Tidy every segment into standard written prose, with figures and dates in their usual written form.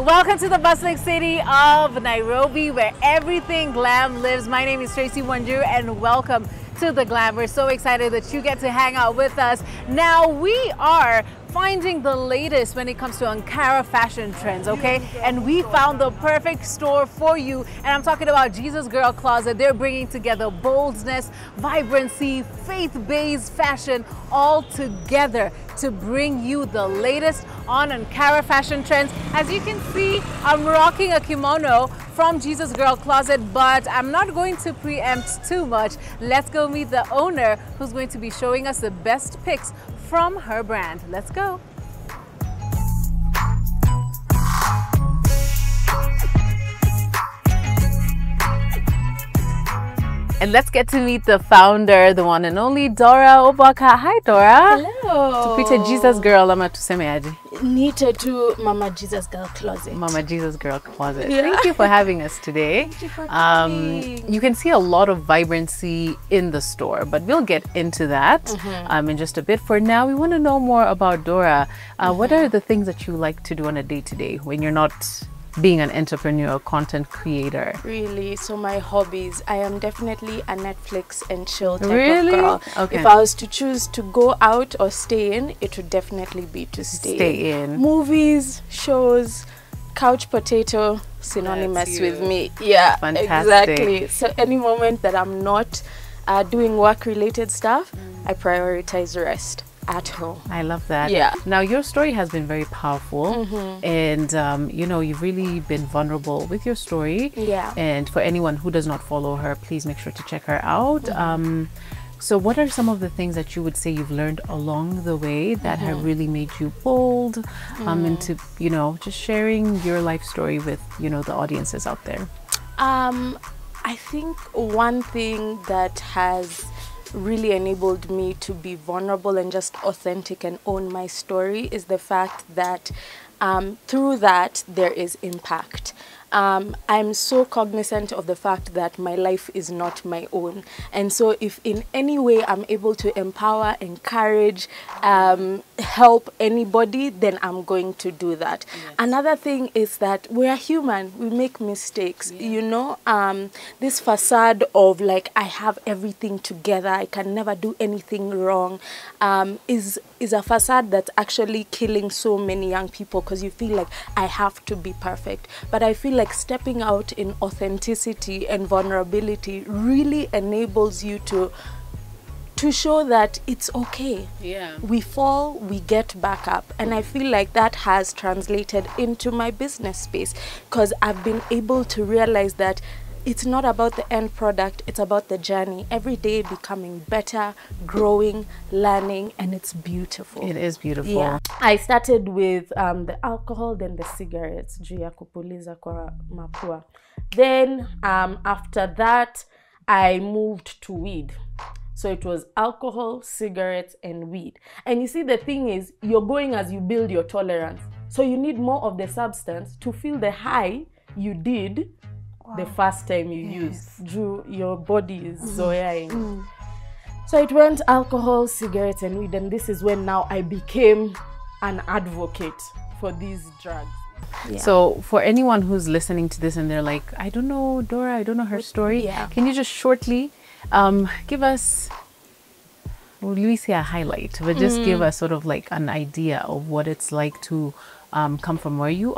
Welcome to the bustling city of Nairobi, where everything glam lives. My name is Tracy Wanjiru, and welcome to the Glam. We're so excited that you get to hang out with us. Now, we are finding the latest when it comes to Ankara fashion trends, okay? And we found the perfect store for you. And I'm talking about Jesus Girl Closet. They're bringing together boldness, vibrancy, faith-based fashion all together to bring you the latest on Ankara fashion trends. As you can see, I'm rocking a kimono from Jesus Girl Closet, but I'm not going to preempt too much. Let's go meet the owner, who's going to be showing us the best picks from her brand. Let's go. And let's get to meet the founder, the one and only Dora Obaka. Hi, Dora. Hello. Tupite Jesus Girl ama tuseme aje? Nita to Mama Jesus Girl Closet. Mama Jesus Girl Closet. Yeah. Thank you for having us today. Thank you for coming. You can see a lot of vibrancy in the store, but we'll get into that in just a bit. For now, we want to know more about Dora. What are the things that you like to do on a day-to-day when you're not being an entrepreneur, content creator? Really, so my hobbies, I am definitely a Netflix and chill type Really? of girl. Okay. If I was to choose to go out or stay in, it would definitely be to stay in. Movies, shows, couch potato, synonymous with me. Yeah, Fantastic. exactly. So any moment that I'm not doing work related stuff, I prioritize rest at home. I love that. Yeah. Now, your story has been very powerful, and you know, you've really been vulnerable with your story. Yeah. And for anyone who does not follow her, please make sure to check her out. So what are some of the things that you would say you've learned along the way that have really made you bold into, you know, just sharing your life story with, you know, the audiences out there? I think one thing that has really enabled me to be vulnerable and just authentic and own my story is the fact that through that there is impact. I'm so cognizant of the fact that my life is not my own, and so if in any way I'm able to empower, encourage, help anybody, then I'm going to do that. Yes. Another thing is that we are human, we make mistakes. Yeah. You know, this facade of like I have everything together, I can never do anything wrong, is a facade that's actually killing so many young people, because you feel like I have to be perfect. But I feel like stepping out in authenticity and vulnerability really enables you to show that it's okay. Yeah. We fall, we get back up. And I feel like that has translated into my business space, because I've been able to realize that it's not about the end product, it's about the journey. Every day becoming better, growing, learning, and it's beautiful. It is beautiful. Yeah. I started with the alcohol, then the cigarettes, juu ya kupuliza kwa mapua. Then after that, I moved to weed. So it was alcohol, cigarettes, and weed. And you see, the thing is, you're going as you build your tolerance. So you need more of the substance to feel the high you did the first time you used. Your body is zoeing. So it went alcohol, cigarettes, and weed, and this is when now I became an advocate for these drugs. Yeah. So for anyone who's listening to this and they're like, I don't know Dora, I don't know her story, can you just shortly give us, well, we say a highlight, but just give us sort of like an idea of what it's like to come from where you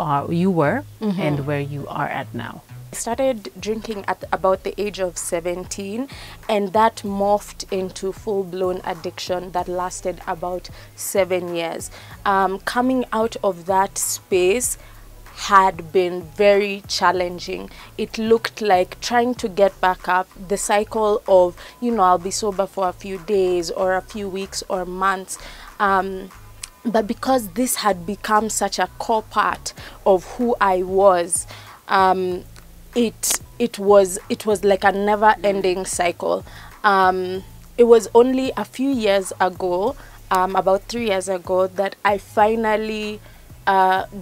were and where you are at now? I started drinking at about the age of 17, and that morphed into full-blown addiction that lasted about 7 years. Coming out of that space had been very challenging. It looked like trying to get back up, the cycle of, you know, I'll be sober for a few days or a few weeks or months. But because this had become such a core part of who I was, it was like a never-ending cycle. It was only a few years ago, about 3 years ago, that I finally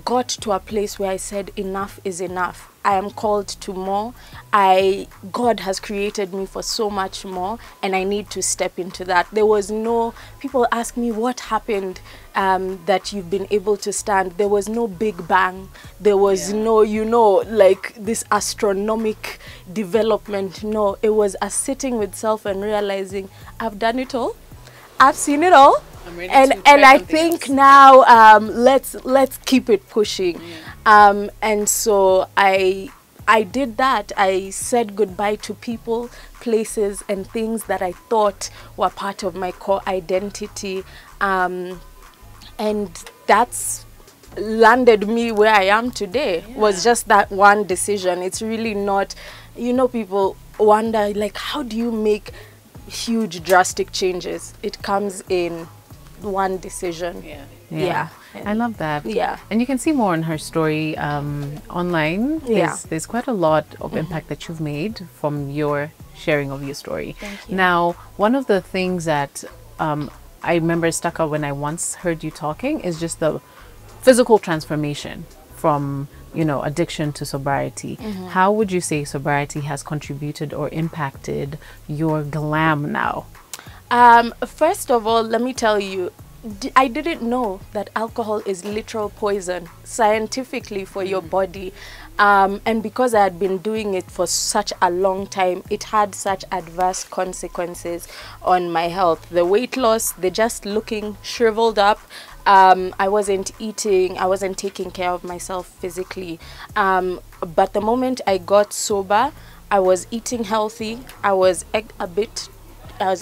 got to a place where I said enough is enough. I am called to more. God has created me for so much more, and I need to step into that. There was no, people ask me what happened that you've been able to stand. There was no big bang. There was no, like this astronomic development. No, it was a sitting with self and realizing I've done it all. I've seen it all. And I think now let's keep it pushing. And so I did that. I said goodbye to people, places, and things that I thought were part of my core identity. And that's landed me where I am today. Was just that one decision. It's really not, people wonder, like, how do you make huge, drastic changes? It comes in one decision. Yeah. I love that. Yeah. And you can see more on her story online. There's quite a lot of impact that you've made from your sharing of your story. Thank you. Now, one of the things that I remember stuck out when I once heard you talking is just the physical transformation from, addiction to sobriety. How would you say sobriety has contributed or impacted your glam now? First of all, let me tell you, I didn't know that alcohol is literal poison scientifically for your body. And because I had been doing it for such a long time, it had such adverse consequences on my health. The weight loss, the just looking shriveled up. I wasn't eating, I wasn't taking care of myself physically. But the moment I got sober, I was eating healthy. I was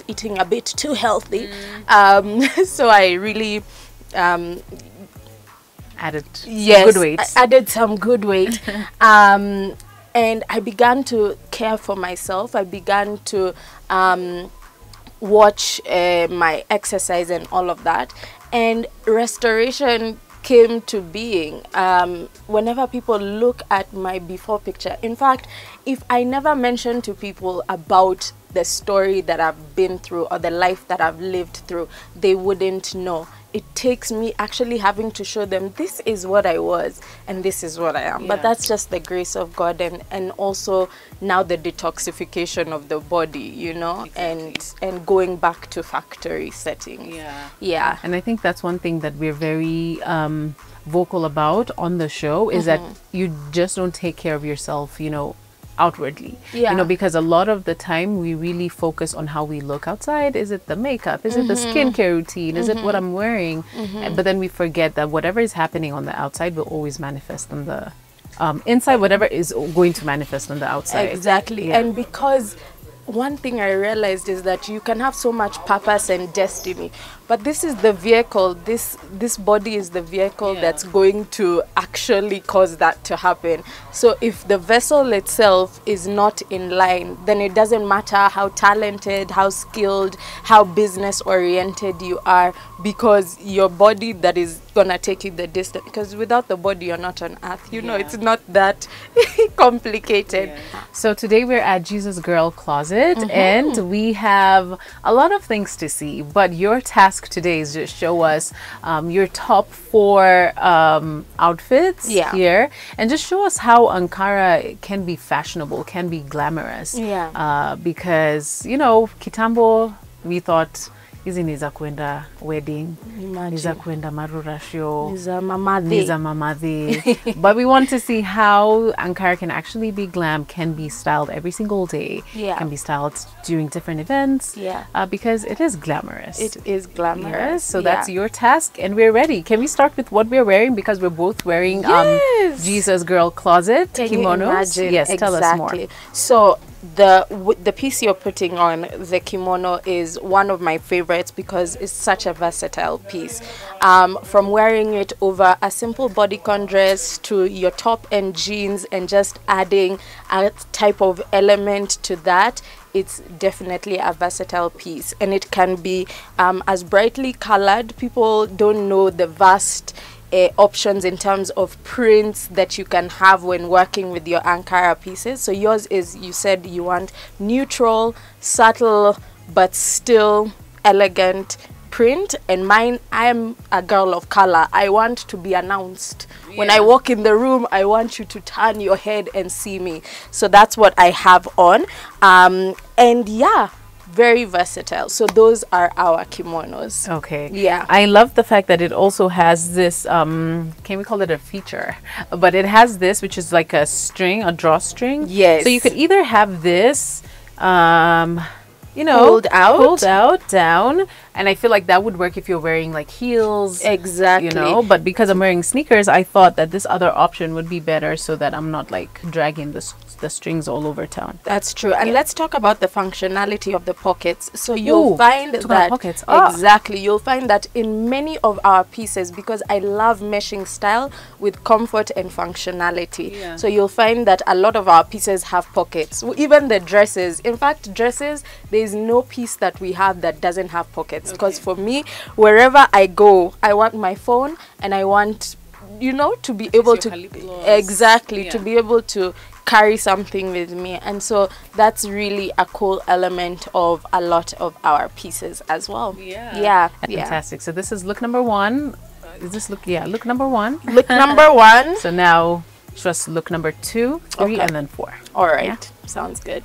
eating a bit too healthy. So I really added good weight. I added some good weight. And I began to care for myself. I began to watch my exercise and all of that. And restoration came to being whenever people look at my before picture. In fact, if I never mention to people about the story that I've been through or the life that I've lived through, they wouldn't know. It takes me actually having to show them this is what I was and this is what I am. But that's just the grace of God, and also now the detoxification of the body, and going back to factory settings. Yeah. And I think that's one thing that we're very vocal about on the show is that you just don't take care of yourself, outwardly, because a lot of the time we really focus on how we look outside. Is it the makeup? Is it the skincare routine? Is it what I'm wearing? But then we forget that whatever is happening on the outside will always manifest on the inside. Whatever is going to manifest on the outside. Exactly. And because one thing I realized is that you can have so much purpose and destiny, but this is the vehicle, this body is the vehicle that's going to actually cause that to happen. So if the vessel itself is not in line, then it doesn't matter how talented, how skilled, how business oriented you are, because your body that is gonna take you the distance, because without the body you're not on earth. It's not that complicated. So today we're at Jesus Girl Closet, and we have a lot of things to see, but your task today is just show us your top 4 outfits here, and just show us how Ankara can be fashionable, can be glamorous. Because kitambo we thought hizi ni za kwenda wedding, ni za kwenda marurasho, ni za mamadhi. But we want to see how Ankara can actually be glam, can be styled every single day, can be styled during different events, because it is glamorous. It is glamorous. So that's your task, and we're ready. Can we start with what we're wearing, because we're both wearing Jesus Girl Closet kimonos? Yes, exactly. Tell us more. So the piece you're putting on, the kimono, is one of my favorites because it's such a versatile piece. From wearing it over a simple bodycon dress to your top and jeans and just adding a type of element to that, it's definitely a versatile piece, and it can be as brightly colored. People don't know the vast options in terms of prints that you can have when working with your Ankara pieces. So yours is, you said you want neutral, subtle, but still elegant print, and mine, I'm a girl of color. I want to be announced. When I walk in the room, I want you to turn your head and see me. So that's what I have on. And yeah, very versatile. So those are our kimonos. Okay. Yeah. I love the fact that it also has this, can we call it a feature? But it has this, which is like a string, a drawstring. Yes. So you could either have this, you know, pulled out, down, and I feel like that would work if you're wearing like heels. Exactly. You know, but because I'm wearing sneakers, I thought that this other option would be better so that I'm not like dragging the strings all over town. That's true. And let's talk about the functionality of the pockets. So you'll find that pockets. Exactly, you'll find that in many of our pieces, because I love meshing style with comfort and functionality. So you'll find that a lot of our pieces have pockets. Even the dresses. In fact, dresses, there's no piece that we have that doesn't have pockets. Because for me, wherever I go, I want my phone and I want, you know, to be able to to be able to carry something with me. And so that's really a cool element of a lot of our pieces as well. Fantastic. So this is look number one. Is this look? Yeah, look number one. Look number one. So now just look number 2, 3, and then 4. All right. Sounds good.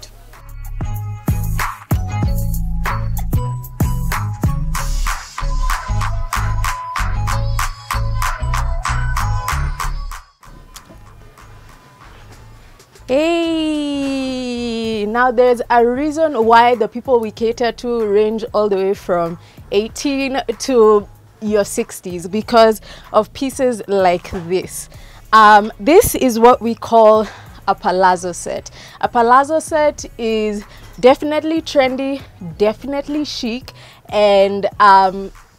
Hey, now there's a reason why the people we cater to range all the way from 18 to your 60s, because of pieces like this. This is what we call a palazzo set. A palazzo set is definitely trendy, definitely chic, and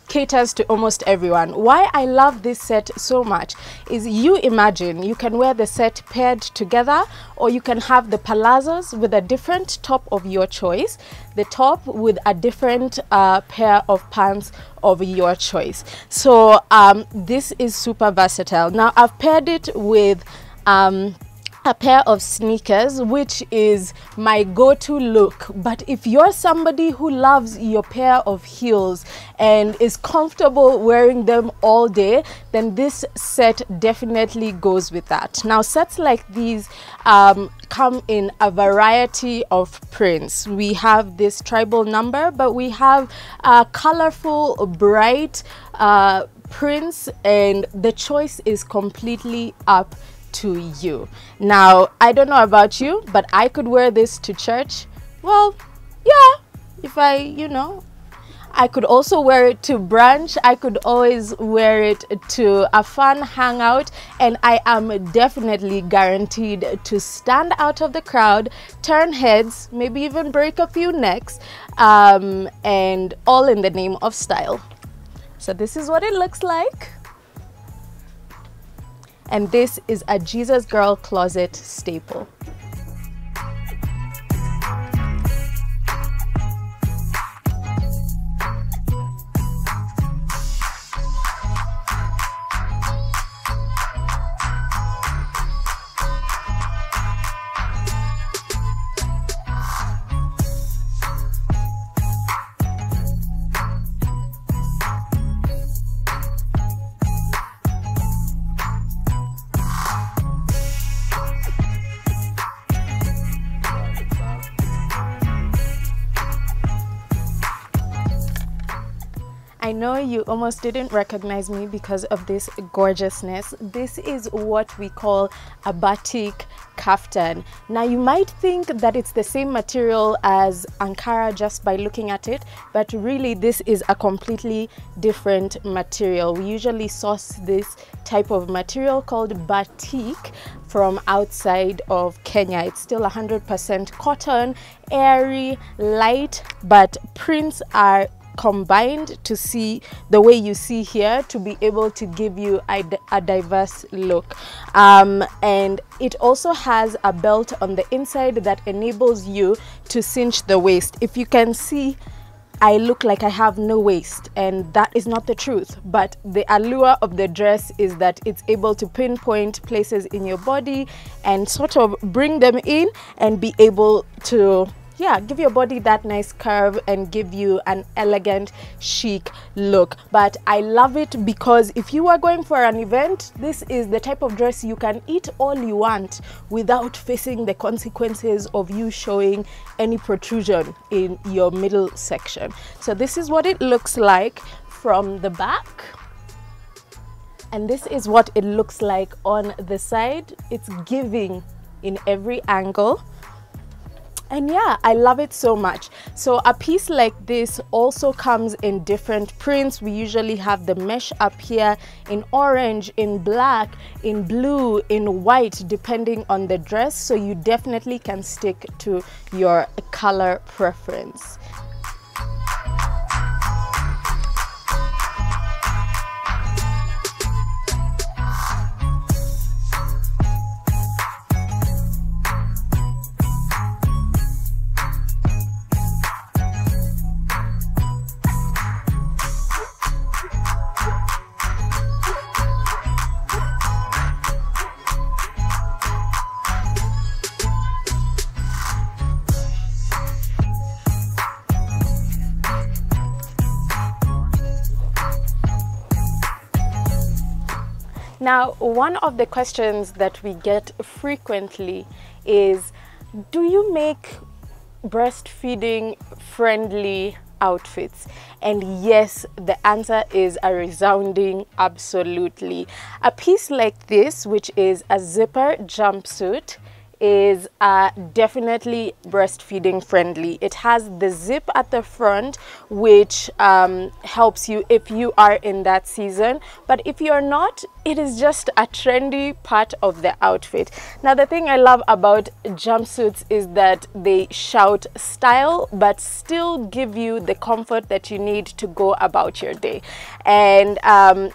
caters to almost everyone. Why I love this set so much is, you imagine you can wear the set paired together, or you can have the palazzos with a different top of your choice, the top with a different pair of pants of your choice. So this is super versatile. Now I've paired it with a pair of sneakers, which is my go-to look. But if you're somebody who loves your pair of heels and is comfortable wearing them all day, then this set definitely goes with that. Now sets like these come in a variety of prints. We have this tribal number, but we have colorful, bright prints, and the choice is completely up to you. Now I don't know about you, but I could wear this to church. Well, yeah, if I, you know, I could also wear it to brunch. I could always wear it to a fun hangout, and I am definitely guaranteed to stand out of the crowd, turn heads, maybe even break a few necks, and all in the name of style. So this is what it looks like. And this is a Jesus Girl closet staple. I know you almost didn't recognize me because of this gorgeousness. This is what we call a batik kaftan. Now you might think that it's the same material as Ankara just by looking at it, but really this is a completely different material. We usually source this type of material called batik from outside of Kenya. It's still 100% cotton, airy, light, but prints are combined to see the way you see here to be able to give you a diverse look. And it also has a belt on the inside that enables you to cinch the waist. If you can see, I look like I have no waist, and that is not the truth, but the allure of the dress is that it's able to pinpoint places in your body and sort of bring them in and be able to yeah, give your body that nice curve and give you an elegant, chic look. But I love it because if you are going for an event, this is the type of dress you can eat all you want without facing the consequences of you showing any protrusion in your middle section. So this is what it looks like from the back. And this is what it looks like on the side. It's giving in every angle. And yeah, I love it so much. So a piece like this also comes in different prints. We usually have the mesh up here in orange, in black, in blue, in white, depending on the dress. So you definitely can stick to your color preference. Now, one of the questions that we get frequently is, do you make breastfeeding friendly outfits? And yes, the answer is a resounding absolutely. A piece like this, which is a zipper jumpsuit, is definitely breastfeeding friendly. It has the zip at the front, which helps you if you are in that season, but if you're not, it is just a trendy part of the outfit. Now, the thing I love about jumpsuits is that they shout style but still give you the comfort that you need to go about your day. And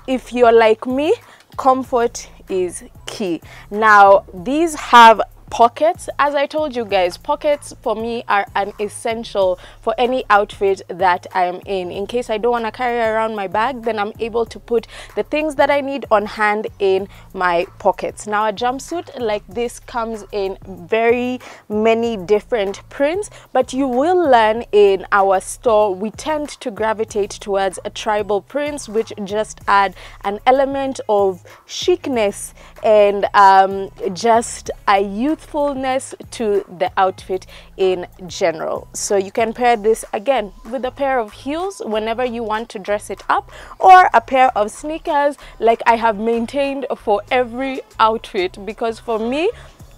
if you're like me, comfort is key. Now, these have pockets. As I told you guys, pockets for me are an essential for any outfit that I'm in case I don't want to carry around my bag, then I'm able to put the things that I need on hand in my pockets. Now, a jumpsuit like this comes in very many different prints, but you will learn in our store we tend to gravitate towards a tribal prints, which just add an element of chicness and just a youthfulness to the outfit in general. So you can pair this again with a pair of heels whenever you want to dress it up, or a pair of sneakers like I have maintained for every outfit, because for me,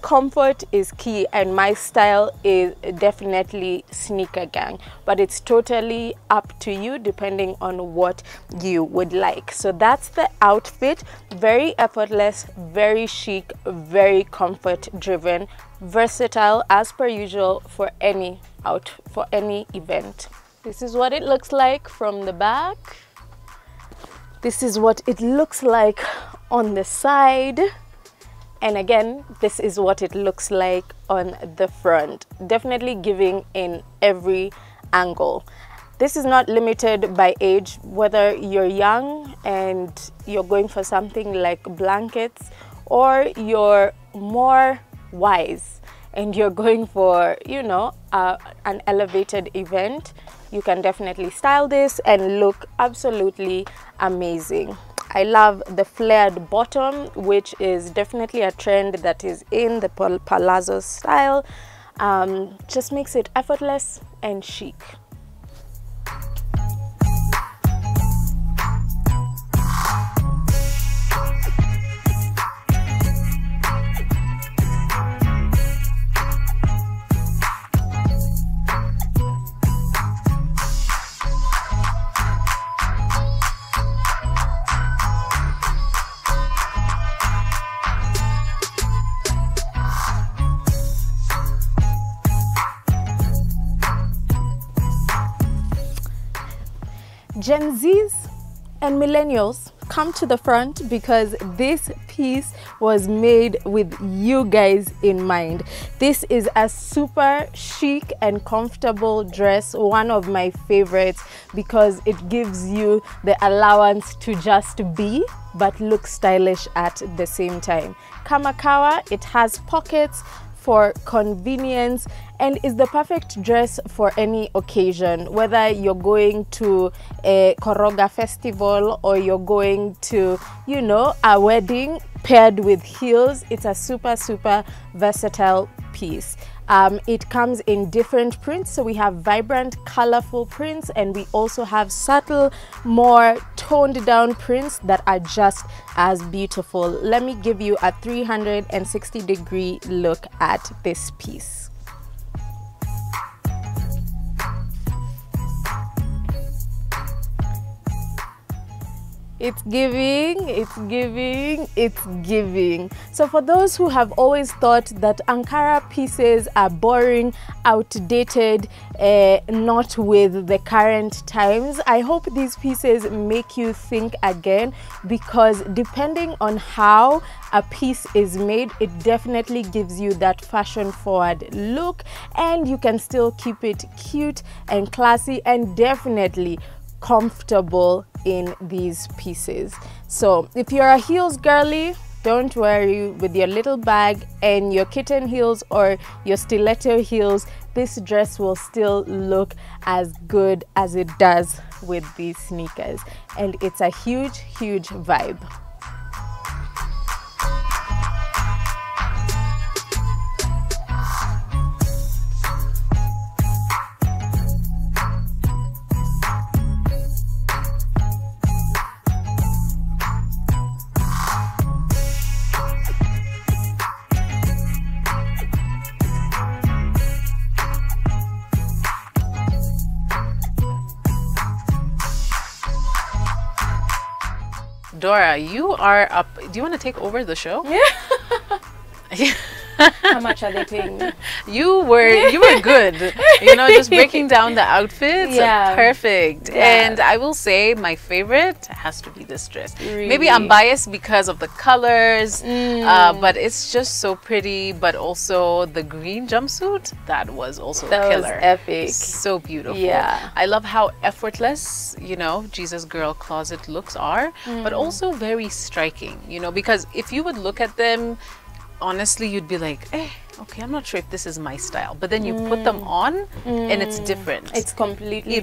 comfort is key and my style is definitely sneaker gang, but it's totally up to you depending on what you would like. So that's the outfit. Very effortless, very chic, very comfort driven, versatile as per usual for any event. This is what it looks like from the back. This is what it looks like on the side. And again, this is what it looks like on the front. Definitely giving in every angle. This is not limited by age, whether you're young and you're going for something like blankets, or you're more wise and you're going for, you know, an elevated event. You can definitely style this and look absolutely amazing. I love the flared bottom, which is definitely a trend that is in the palazzo style. Just makes it effortless and chic. Gen Zs and millennials, come to the front because this piece was made with you guys in mind. This is a super chic and comfortable dress, one of my favorites, because it gives you the allowance to just be but look stylish at the same time. Kamakawa, it has pockets, for convenience, and is the perfect dress for any occasion, whether you're going to a Koroga festival or you're going to, you know, a wedding paired with heels. It's a super versatile piece. It comes in different prints, so we have vibrant, colorful prints, and we also have subtle, more toned down prints that are just as beautiful. Let me give you a 360-degree look at this piece. It's giving, it's giving, it's giving. So for those who have always thought that Ankara pieces are boring, outdated, not with the current times, I hope these pieces make you think again, because depending on how a piece is made, it definitely gives you that fashion forward look, and you can still keep it cute and classy and definitely comfortable in these pieces. So if you're a heels girly, don't worry, with your little bag and your kitten heels or your stiletto heels, this dress will still look as good as it does with these sneakers, and it's a huge vibe. Dora, you are up. Do you want to take over the show? Yeah. How much are they paying me? You were good. You know, just breaking down the outfits. Yeah. Perfect. Yeah. And I will say my favorite has to be this dress. Really? Maybe I'm biased because of the colors, but it's just so pretty. But also the green jumpsuit, that was also That killer. was epic. So beautiful. Yeah. I love how effortless, you know, Jesus Girl closet looks are, but also very striking, you know, because if you would look at them, honestly, you'd be like, okay, I'm not sure if this is my style. But then you put them on and it's different. It's completely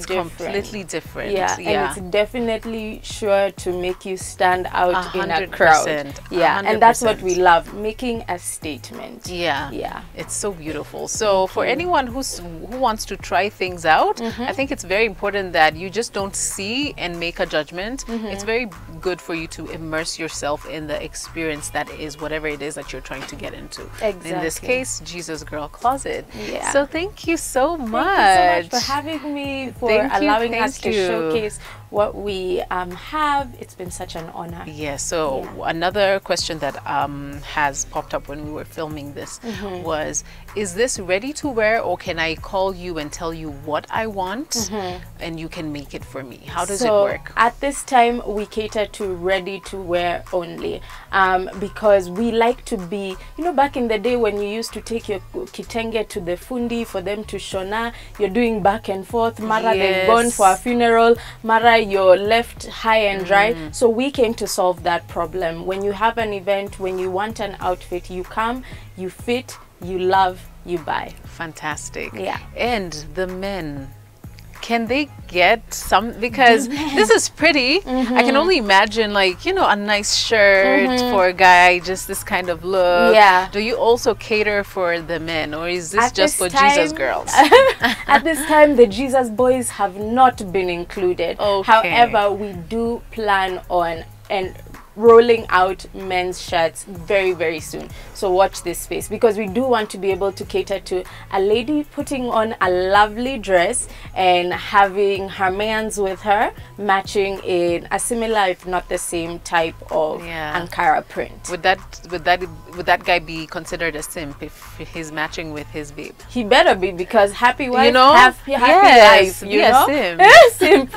different. Yeah, and it's definitely sure to make you stand out in a 100%, crowd. Yeah, 100%. and that's what we love, making a statement. Yeah, yeah, it's so beautiful. So for anyone who wants to try things out, I think it's very important that you just don't see and make a judgment. It's very good for you to immerse yourself in the experience that is whatever it is that you're trying to get into. Exactly. In this case, Jesus Girl Closet. Yeah. So thank you so much. Thank you so much for having me, for allowing us to showcase what we have. It's been such an honor. Yeah, so another question that has popped up when we were filming this was, is this ready to wear, or can I call you and tell you what I want and you can make it for me? How does it work? At this time, we cater to ready to wear only, because we like to be, you know, back in the day when you used to take your kitenge to the fundi for them to shona, you're doing back and forth, mara they've gone for a funeral, mara you're left high and dry. So we came to solve that problem. When you have an event, when you want an outfit, you come, you fit, you love, you buy. Fantastic. Yeah. And the men, can they get some, because this is pretty. I can only imagine, like, you know, a nice shirt for a guy, just this kind of look. Yeah. Do you also cater for the men, or is this just for Jesus girls? At this time, the Jesus boys have not been included. Okay. However, we do plan on rolling out men's shirts very, very soon. So watch this space, because we do want to be able to cater to a lady putting on a lovely dress and having her mans with her matching in a similar, if not the same, type of Ankara print. Would that guy be considered a simp if he's matching with his babe? He better be, because happy wife, you know, happy life. You know, simp. Simp,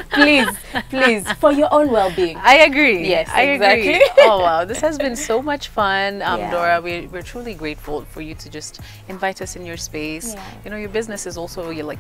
please, for your own well-being. I agree. Yes, I exactly. agree. Oh wow, this has been so much fun, Dora. We're truly grateful for you to just invite us in your space. You know, your business is also your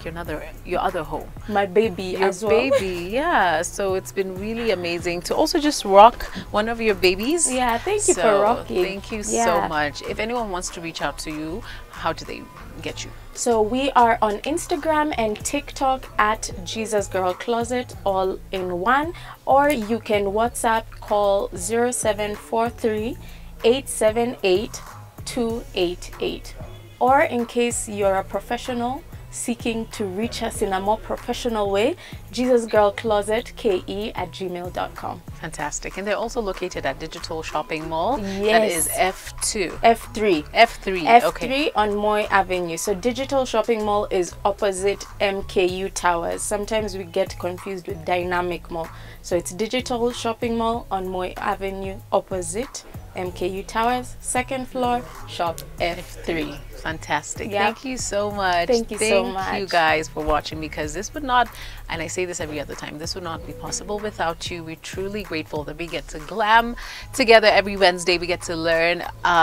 other home. My baby, your as well. baby, yeah. So it's been really amazing to also just rock one of your babies. Yeah, thank you for rocking. Thank you so much. If anyone wants to reach out to you, how do they get you? So we are on Instagram and TikTok at Jesus Girl Closet, all in one, or you can WhatsApp call 0743 878 288. Or in case you're a professional seeking to reach us in a more professional way, jesusgirlclosetke@gmail.com. Fantastic. And they're also located at Digital Shopping Mall. Yes. That is F2. F3. F3. F3 Okay. on Moy Avenue. So Digital Shopping Mall is opposite MKU Towers. Sometimes we get confused with Dynamic Mall. So it's Digital Shopping Mall on Moy Avenue opposite MKU Towers, second floor, shop F3. Fantastic. Yep. Thank you so much. Thank you so much. Thank you guys for watching, because this would not, and I say this every other time, this would not be possible without you. We're truly grateful that we get to glam together every Wednesday. We get to learn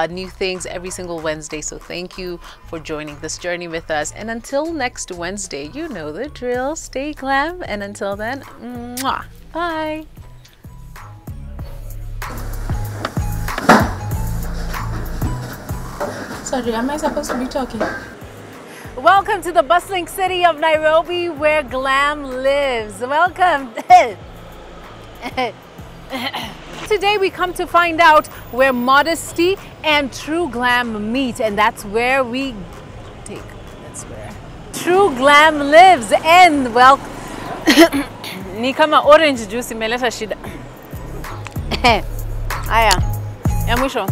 new things every single Wednesday. So thank you for joining this journey with us. And until next Wednesday, you know the drill. Stay glam. And until then, mwah, bye. Sorry, am I supposed to be talking? Welcome to the bustling city of Nairobi, where glam lives. Welcome. Today we come to find out where modesty and true glam meet, and that's where we take. That's where true glam lives. And well, ni kama orange juice imeleta shida. Aya, ya mwisho.